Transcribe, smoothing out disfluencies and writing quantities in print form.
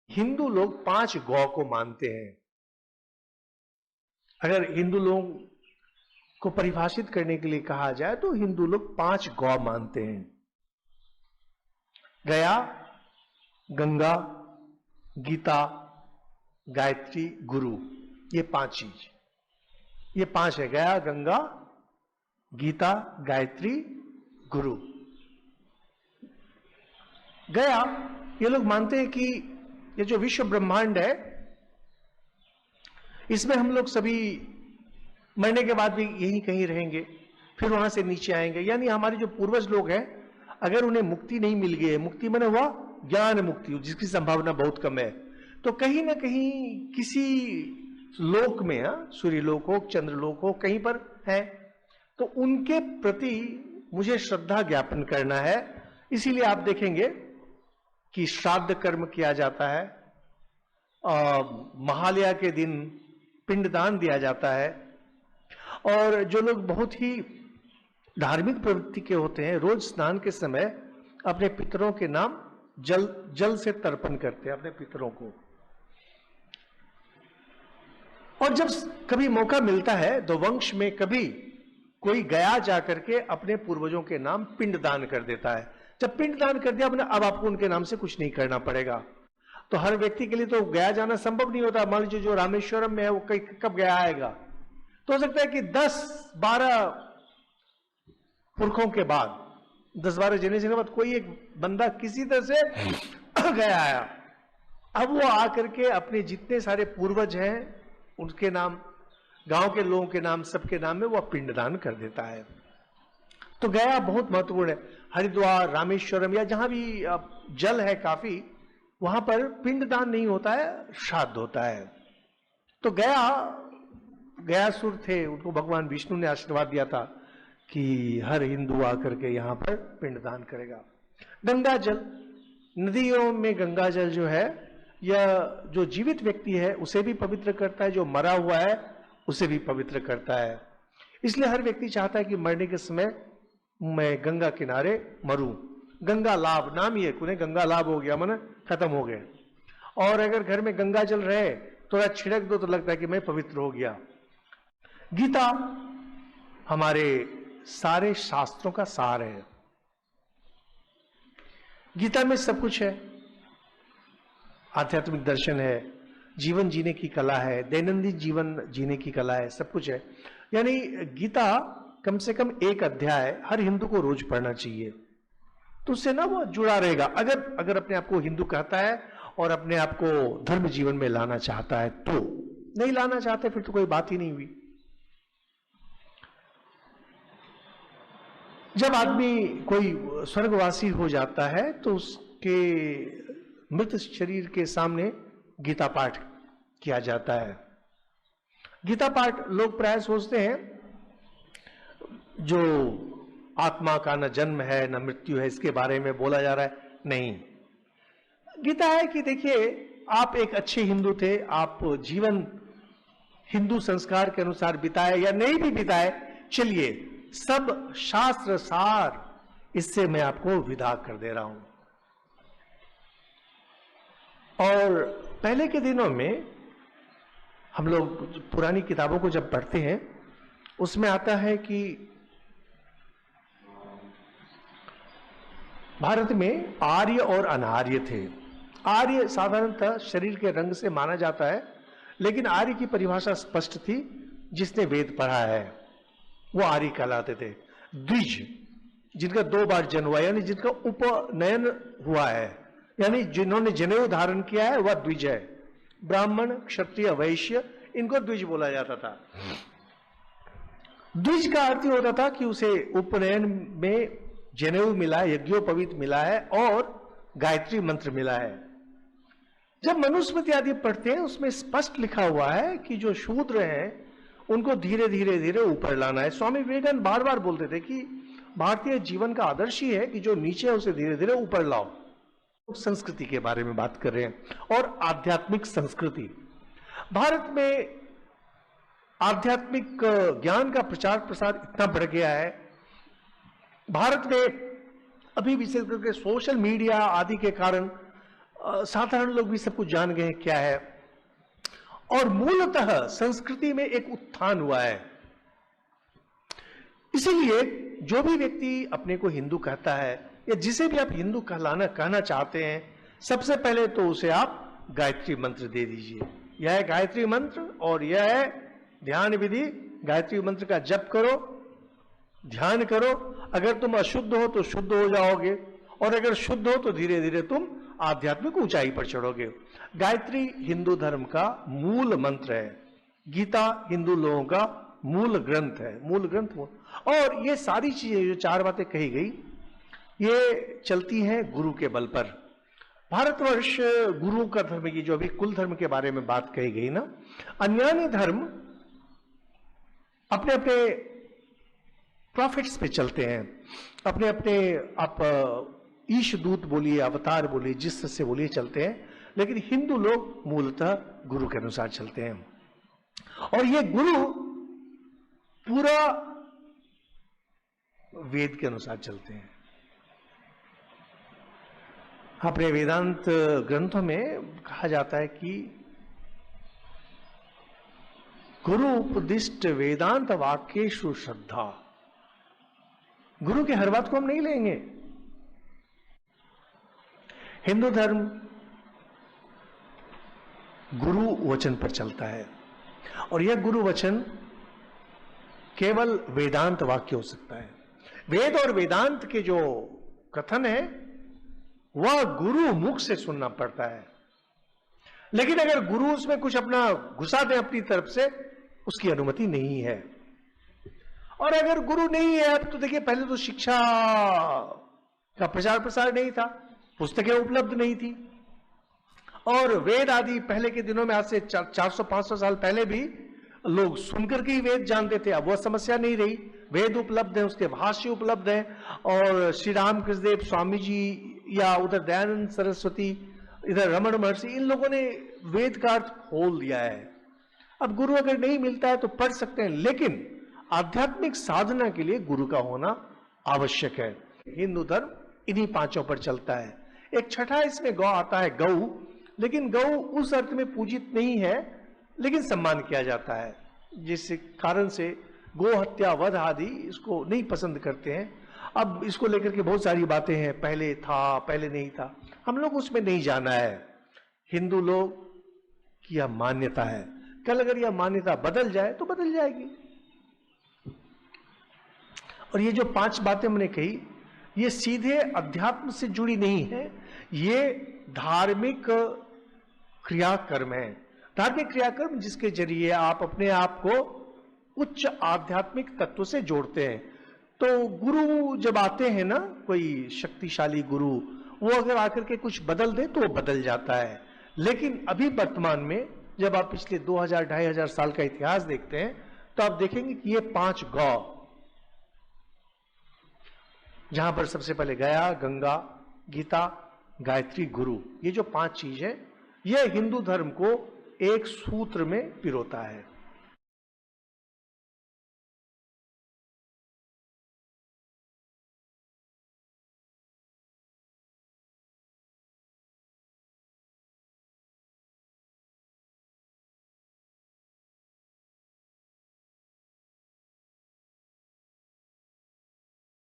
हिंदू लोग 5 गौ को मानते हैं। अगर हिंदू लोग को परिभाषित करने के लिए कहा जाए तो हिंदू लोग 5 गौ मानते हैं। गया, गंगा, गीता, गायत्री, गुरु, ये 5 चीज, ये 5 है। गया, गंगा, गीता, गायत्री, गुरु। गया, ये लोग मानते हैं कि ये जो विश्व ब्रह्मांड है, इसमें हम लोग सभी मरने के बाद भी यहीं कहीं रहेंगे, फिर वहां से नीचे आएंगे। यानी हमारे जो पूर्वज लोग हैं, अगर उन्हें मुक्ति नहीं मिल गई है, मुक्ति माने हुआ ज्ञान मुक्ति, जिसकी संभावना बहुत कम है, तो कहीं ना कहीं किसी लोक में, सूर्य लोक हो, चंद्र लोक हो, कहीं पर है, तो उनके प्रति मुझे श्रद्धा ज्ञापन करना है। इसीलिए आप देखेंगे कि श्राद्ध कर्म किया जाता है, महालया के दिन पिंडदान दिया जाता है, और जो लोग बहुत ही धार्मिक प्रवृत्ति के होते हैं, रोज स्नान के समय अपने पितरों के नाम जल से तर्पण करते हैं अपने पितरों को। और जब कभी मौका मिलता है तो वंश में कभी कोई गया जाकर के अपने पूर्वजों के नाम पिंडदान कर देता है। जब पिंडदान कर दिया अपने, अब आपको उनके नाम से कुछ नहीं करना पड़ेगा। तो हर व्यक्ति के लिए तो गया जाना संभव नहीं होता। मान लीजिए जो रामेश्वरम में है, वो कब गया आएगा, तो हो सकता है कि 10-12 पुरखों के बाद, 10-12 जनरेशन के बाद कोई एक बंदा किसी तरह से गया आया। अब वो आकर के अपने जितने सारे पूर्वज हैं उनके नाम, गांव के लोगों के नाम, सबके नाम में वो पिंडदान कर देता है। तो गया बहुत महत्वपूर्ण है। हरिद्वार, रामेश्वरम या जहां भी जल है काफी, वहां पर पिंडदान नहीं होता है, श्राद्ध होता है। तो गयासुर थे, उनको भगवान विष्णु ने आशीर्वाद दिया था कि हर हिंदू आकर के यहां पर पिंडदान करेगा। गंगा जल, नदियों में गंगा जल जो है, यह जो जीवित व्यक्ति है उसे भी पवित्र करता है, जो मरा हुआ है उसे भी पवित्र करता है। इसलिए हर व्यक्ति चाहता है कि मरने के समय मैं गंगा किनारे मरूं। गंगा लाभ नाम ही है, उन्हें गंगा लाभ हो गया, माने खत्म हो गए। और अगर घर में गंगा जल रहे, थोड़ा छिड़क दो तो लगता है कि मैं पवित्र हो गया। गीता हमारे सारे शास्त्रों का सार है। गीता में सब कुछ है, आध्यात्मिक दर्शन है, जीवन जीने की कला है, दैनंदिन जीवन जीने की कला है, सब कुछ है। यानी गीता कम से कम एक अध्याय हर हिंदू को रोज पढ़ना चाहिए, तो उससे ना वो जुड़ा रहेगा। अगर अपने आप को हिंदू कहता है और अपने आप को धर्म जीवन में लाना चाहता है, तो नहीं लाना चाहते फिर तो कोई बात ही नहीं हुई। जब आदमी कोई स्वर्गवासी हो जाता है तो उसके मृत शरीर के सामने गीता पाठ किया जाता है। गीता पाठ लोग प्राय सोचते हैं जो आत्मा का न जन्म है न मृत्यु है, इसके बारे में बोला जा रहा है। नहीं, गीता है कि देखिए, आप एक अच्छे हिंदू थे, आप जीवन हिंदू संस्कार के अनुसार बिताए या नहीं भी बिताए, चलिए सब शास्त्र सार इससे मैं आपको विदा कर दे रहा हूं। और पहले के दिनों में हम लोग पुरानी किताबों को जब पढ़ते हैं, उसमें आता है कि भारत में आर्य और अनार्य थे। आर्य साधारणतः शरीर के रंग से माना जाता है, लेकिन आर्य की परिभाषा स्पष्ट थी, जिसने वेद पढ़ा है वो आर्य कहलाते थे। द्विज, जिनका 2 बार जन्म हुआ, यानी जिनका उपनयन हुआ है, यानी जिन्होंने जनेऊ धारण किया है वह द्विज है। ब्राह्मण, क्षत्रिय, वैश्य, इनको द्विज बोला जाता था। द्विज का अर्थ होता था कि उसे उपनयन में जनेऊ मिला है, यज्ञोपवीत मिला है और गायत्री मंत्र मिला है। जब मनुस्मृति आदि पढ़ते हैं, उसमें स्पष्ट लिखा हुआ है कि जो शूद्र हैं उनको धीरे धीरे ऊपर लाना है। स्वामी विवेकानंद बार बार बोलते थे कि भारतीय जीवन का आदर्श ही है कि जो नीचे है उसे धीरे धीरे ऊपर लाओ। संस्कृति के बारे में बात कर रहे हैं, और आध्यात्मिक संस्कृति। भारत में आध्यात्मिक ज्ञान का प्रचार प्रसार इतना बढ़ गया है। भारत में अभी विशेष करके सोशल मीडिया आदि के कारण साधारण लोग भी सब कुछ जान गए हैं क्या है। और मूलतः संस्कृति में एक उत्थान हुआ है। इसीलिए जो भी व्यक्ति अपने को हिंदू कहता है या जिसे भी आप हिंदू कहना चाहते हैं, सबसे पहले तो उसे आप गायत्री मंत्र दे दीजिए। यह है गायत्री मंत्र और यह है ध्यान विधि। गायत्री मंत्र का जप करो, ध्यान करो। अगर तुम अशुद्ध हो तो शुद्ध हो जाओगे, और अगर शुद्ध हो तो धीरे धीरे तुम आध्यात्मिक ऊंचाई पर चढ़ोगे। गायत्री हिंदू धर्म का मूल मंत्र है। गीता हिंदू लोगों का मूल ग्रंथ है, मूल ग्रंथ। और ये सारी चीजें जो 4 बातें कही गई, ये चलती हैं गुरु के बल पर। भारतवर्ष गुरु का धर्म, की जो अभी कुल धर्म के बारे में बात कही गई ना, अन्यान्य धर्म अपने अपने प्रॉफिट्स पे चलते हैं, अपने अपने आप ईश दूत बोलिए, अवतार बोलिए, जिस से बोलिए चलते हैं। लेकिन हिंदू लोग मूलतः गुरु के अनुसार चलते हैं। और ये गुरु पूरा वेद के अनुसार चलते हैं। अपने वेदांत ग्रंथों में कहा जाता है कि गुरु उपदिष्ट वेदांत वाक्येषु श्रद्धा। गुरु के हर बात को हम नहीं लेंगे। हिंदू धर्म गुरु वचन पर चलता है, और यह गुरु वचन केवल वेदांत वाक्य हो सकता है। वेद और वेदांत के जो कथन है वह गुरु मुख से सुनना पड़ता है। लेकिन अगर गुरु उसमें कुछ अपना घुसा दे अपनी तरफ से, उसकी अनुमति नहीं है। और अगर गुरु नहीं है, अब तो देखिए, पहले तो शिक्षा का प्रचार प्रसार नहीं था, पुस्तकें उपलब्ध नहीं थी, और वेद आदि पहले के दिनों में, आज से 400-500 साल पहले भी लोग सुनकर के ही वेद जानते थे। अब वह समस्या नहीं रही। वेद उपलब्ध है, उसके भाष्य उपलब्ध है, और श्री राम कृष्णदेव स्वामी जी या उधर दयानंद सरस्वती, इधर रमण महर्षि, इन लोगों ने वेद का अर्थ खोल दिया है। अब गुरु अगर नहीं मिलता है तो पढ़ सकते हैं, लेकिन आध्यात्मिक साधना के लिए गुरु का होना आवश्यक है। हिंदू धर्म इन्हीं 5 पर चलता है। एक छठा इसमें गौ आता है, गौ। लेकिन गौ उस अर्थ में पूजित नहीं है, लेकिन सम्मान किया जाता है, जिस कारण से गो हत्या, वध आदि इसको नहीं पसंद करते हैं। अब इसको लेकर के बहुत सारी बातें हैं, पहले था, पहले नहीं था। हम लोग उसमें नहीं जाना है। हिंदू लोग की यह मान्यता है। कल अगर यह मान्यता बदल जाए तो बदल जाएगी। और ये जो 5 बातें हमने कही, ये सीधे अध्यात्म से जुड़ी नहीं है, ये धार्मिक क्रियाकर्म है। धार्मिक क्रियाकर्म जिसके जरिए आप अपने आप को उच्च आध्यात्मिक तत्व से जोड़ते हैं। तो गुरु जब आते हैं ना, कोई शक्तिशाली गुरु, वो अगर आकर के कुछ बदल दे तो वो बदल जाता है। लेकिन अभी वर्तमान में जब आप पिछले 2000-2500 साल का इतिहास देखते हैं, तो आप देखेंगे कि ये 5 गौ, जहां पर सबसे पहले गया, गंगा, गीता, गायत्री, गुरु, ये जो 5 चीज है, यह हिंदू धर्म को एक सूत्र में पिरोता है।